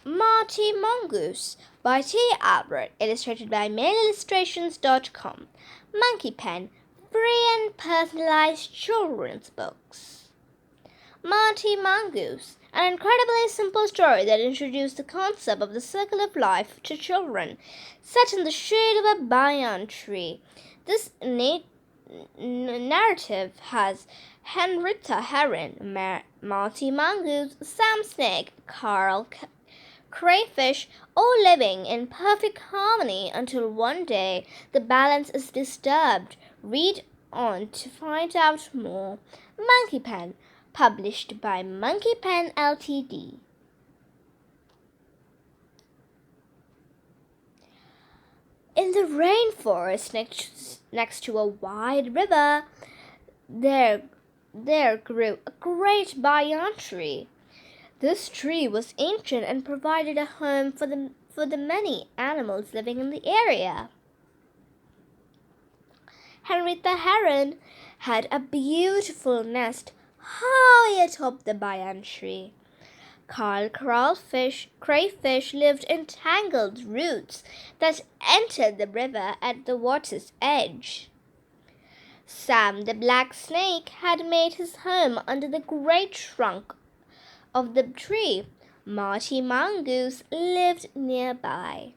Marty Mongoose by T. Albert, illustrated by maileillustrations.com. Monkey Pen, free and personalized children's books. Marty Mongoose, an incredibly simple story that introduced the concept of the circle of life to children, set in the shade of a banyan tree. This narrative has Henrietta Heron, Marty Mongoose, Sam Snake, Carl Crayfish, all living in perfect harmony until one day the balance is disturbed. Read on to find out more. Monkey Pen, published by Monkey Pen Ltd. In the rainforest next to a wide river, there grew a great banyan tree. This tree was ancient and provided a home for the many animals living in the area. Henrietta Heron had a beautiful nest high atop the banyan tree. Carl Crayfish lived in tangled roots that entered the river at the water's edge. Sam the black snake had made his home under the great trunk of the tree. Marty Mongoose lived nearby.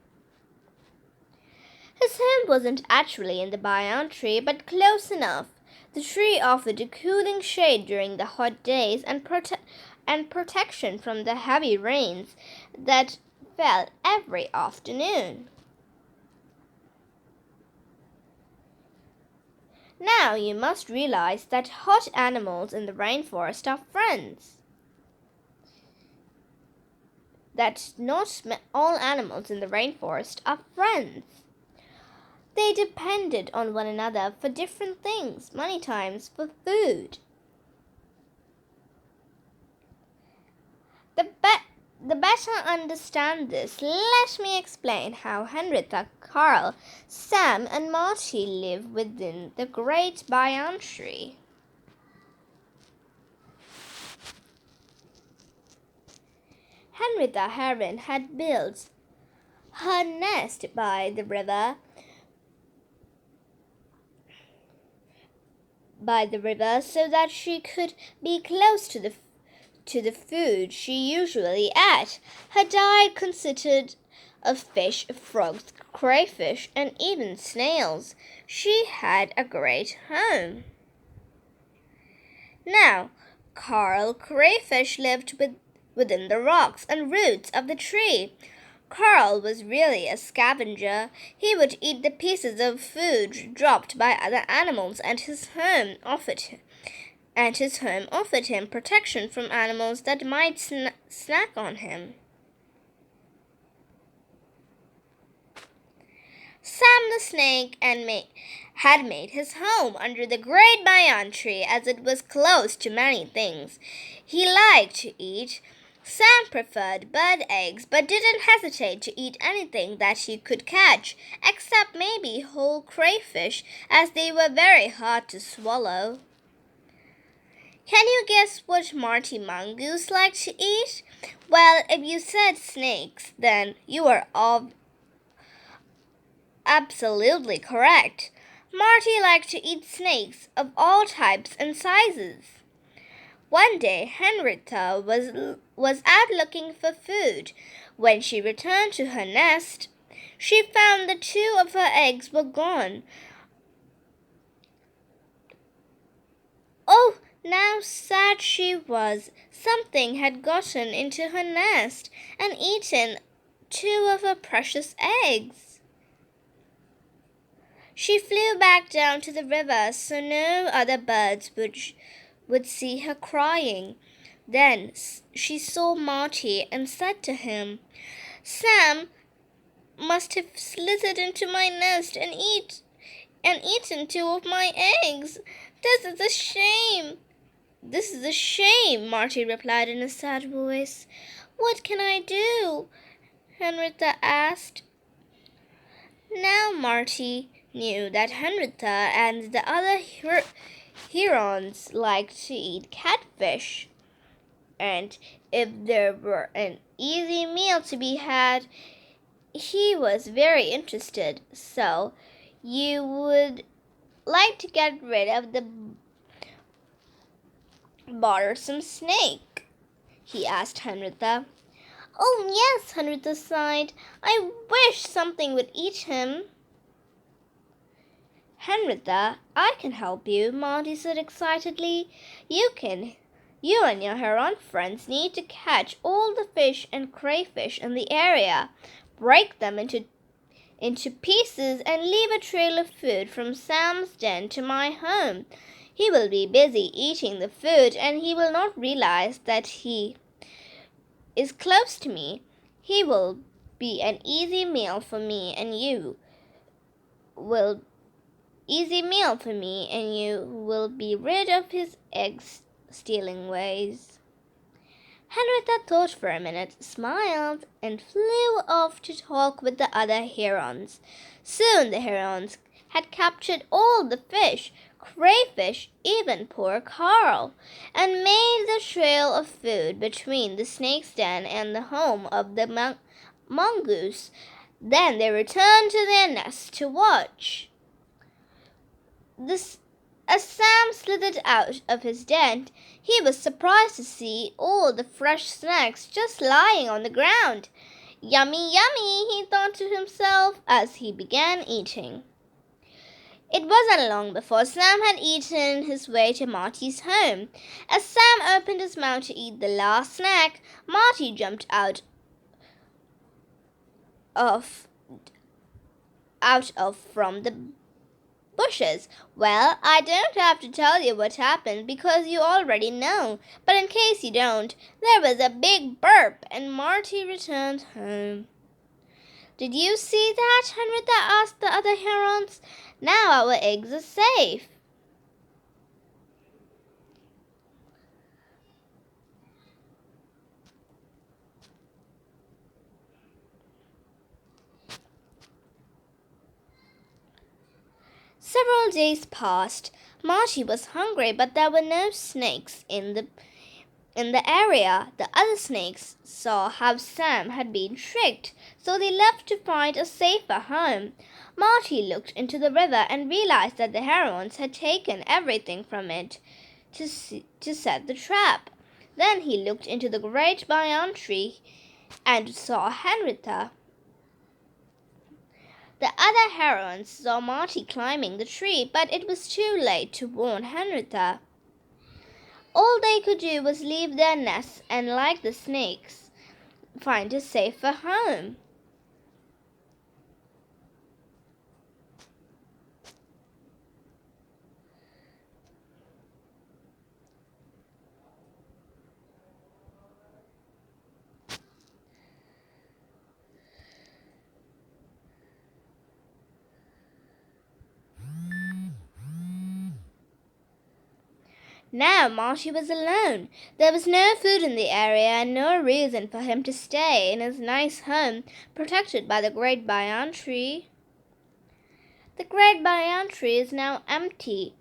His home wasn't actually in the banyan tree, but close enough. The tree offered a cooling shade during the hot days and protection from the heavy rains that fell every afternoon. Now you must realize that hot animals in the rainforest are friends. That not all animals in the rainforest are friends. They depended on one another for different things, many times for food. The better understand this, let me explain how Henrietta, Carl, Sam, and Marty live within the great banyan tree. Henrietta Heron had built her nest by the river so that she could be close to the food she usually ate. Her diet consisted of fish, frogs, crayfish, and even snails. She had a great home. Now, Carl Crayfish lived within the rocks and roots of the tree. Carl was really a scavenger. He would eat the pieces of food dropped by other animals, and his home offered him protection from animals that might snack on him. Sam the snake had made his home under the great banyan tree, as it was close to many things he liked to eat. Sam preferred bird eggs, but didn't hesitate to eat anything that he could catch, except maybe whole crayfish, as they were very hard to swallow. Can you guess what Marty Mongoose liked to eat? Well, if you said snakes, then you are all absolutely correct. Marty liked to eat snakes of all types and sizes. One day, Henrietta was out looking for food. When she returned to her nest, she found that 2 of her eggs were gone. Oh, now sad she was. Something had gotten into her nest and eaten 2 of her precious eggs. She flew back down to the river so no other birds would see her crying. Then she saw Marty and said to him, "Sam must have slithered into my nest and eaten 2 of my eggs. This is a shame." "This is a shame," Marty replied in a sad voice. "What can I do?" Henrietta asked. Now Marty knew that Henrietta and the other herons liked to eat catfish and if there were an easy meal to be had, he was very interested. So, you would like to get rid of the bothersome snake? He asked Henrietta. Oh, yes, Henrietta sighed. I wish something would eat him. Henrietta, I can help you, Marty said excitedly. You and your heron friends need to catch all the fish and crayfish in the area, break them into pieces, and leave a trail of food from Sam's den to my home. He will be busy eating the food, and he will not realize that he is close to me. He will be an easy meal for me, and you will be rid of his egg-stealing ways. Henrietta thought for a minute, smiled, and flew off to talk with the other herons. Soon the herons had captured all the fish, crayfish, even poor Carl, and made the trail of food between the snake's den and the home of the mongoose. Then they returned to their nest to watch. As Sam slithered out of his den, he was surprised to see all the fresh snacks just lying on the ground. Yummy, yummy, he thought to himself as he began eating. It wasn't long before Sam had eaten his way to Marty's home. As Sam opened his mouth to eat the last snack, Marty jumped out from the bushes. Well, I don't have to tell you what happened because you already know. But in case you don't, there was a big burp and Marty returned home. Did you see that? Henrietta asked the other herons. Now our eggs are safe. Several days passed. Marty was hungry, but there were no snakes in the area. The other snakes saw how Sam had been tricked, so they left to find a safer home. Marty looked into the river and realized that the herons had taken everything from it to set the trap. Then he looked into the great banyan tree and saw Henrietta. The other herons saw Marty climbing the tree, but it was too late to warn Henrietta. All they could do was leave their nests and, like the snakes, find a safer home. Now Marty was alone. There was no food in the area and no reason for him to stay in his nice home protected by the great banyan tree. The great banyan tree is now empty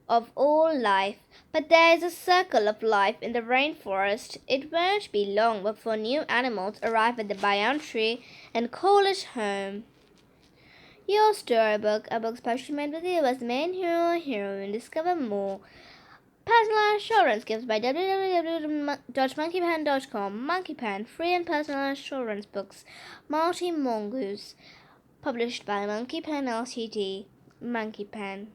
of all life, but there is a circle of life in the rainforest. It won't be long before new animals arrive at the banyan tree and call it home. Your storybook, a book specially made with you as the main hero or heroine. Discover more. Personalized children's gifts by www.monkeypan.com. Monkeypan, free and personalized children's books. Marty Mongoose, published by Monkeypan Ltd. Monkeypan.